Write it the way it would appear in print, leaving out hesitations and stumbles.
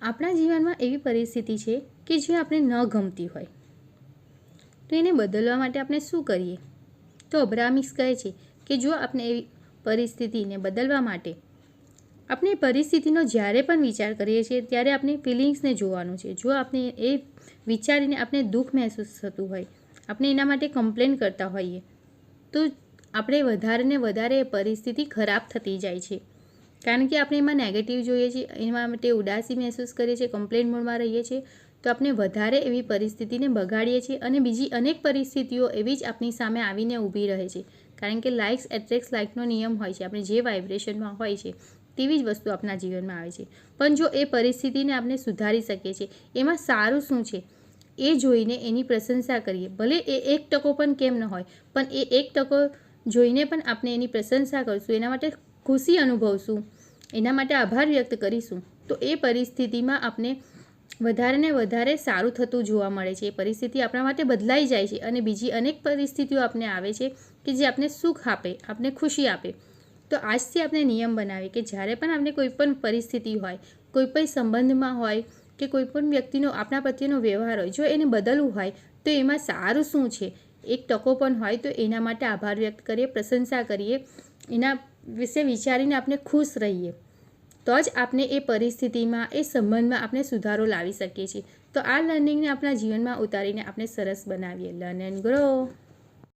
આપણા જીવનમાં એવી પરિસ્થિતિ છે કે જે આપણે ન ગમતી હોય, તો એને બદલવા માટે આપણે શું કરીએ? તો અબ્રાહમિક્સ કહે છે કે જો આપણે એવી પરિસ્થિતિને બદલવા માટે આપણે પરિસ્થિતિનો જ્યારે પણ વિચાર કરીએ છીએ ત્યારે આપણે ફિલિંગ્સને જોવાનું છે. જો આપણે એ વિચારીને આપણે દુઃખ મહેસૂસ થતું હોય, આપણે એના માટે કમ્પ્લેન કરતા હોઈએ, તો આપણે વધારે ને વધારે એ પરિસ્થિતિ ખરાબ થતી જાય છે. કારણ કે આપણે એમાં નેગેટિવ જોઈએ છીએ, એના માટે ઉદાસી મહેસૂસ કરીએ છીએ, કમ્પ્લેન મોડમાં રહીએ છીએ, તો આપણે વધારે એવી પરિસ્થિતિને બગાડીએ છીએ અને બીજી અનેક પરિસ્થિતિઓ એવી જ આપણી સામે આવીને ઊભી રહે છે. કારણ કે લાઇક્સ એટ્રેક્ટ્સ લાઇકનો નિયમ હોય છે. આપણે જે વાઇબ્રેશનમાં હોય છે તેવી જ વસ્તુ આપણા જીવનમાં આવે છે. પણ જો એ પરિસ્થિતિને આપણે સુધારી શકીએ છીએ, એમાં સારું શું છે એ જોઈને એની પ્રશંસા કરીએ. ભલે એ 1% પણ કેમ ન હોય, પણ એ 1% જોઈને પણ આપણે એની પ્રશંસા કરીશું, એના માટે ખુશી અનુભવશું, એના માટે આભાર વ્યક્ત કરીશું, તો એ પરિસ્થિતિમાં આપણે વધારે ને વધારે સારું થતું જોવા મળે છે. એ પરિસ્થિતિ આપણા માટે બદલાઈ જાય છે અને બીજી અનેક પરિસ્થિતિઓ આપણે આવે છે કે જે આપણે સુખ આપે, આપણે ખુશી આપે. તો આજથી આપણે નિયમ બનાવીએ કે જ્યારે પણ આપણે કોઈ પણ પરિસ્થિતિ હોય, કોઈ પણ સંબંધમાં હોય કે કોઈ પણ વ્યક્તિનો આપણા પ્રત્યેનો વ્યવહાર હોય, જો એને બદલવું હોય તો એમાં સારું શું છે, 1% પણ હોય તો એના માટે આભાર વ્યક્ત કરીએ, પ્રશંસા કરીએ, એના વિશે વિચારીને આપણે ખુશ રહીએ, તો જ આપણે એ પરિસ્થિતિમાં, એ સંબંધમાં આપણે સુધારો લાવી શકીએ છીએ. તો આ લર્નિંગને આપણા જીવનમાં ઉતારીને આપણે સરસ બનાવીએ. Learn and grow.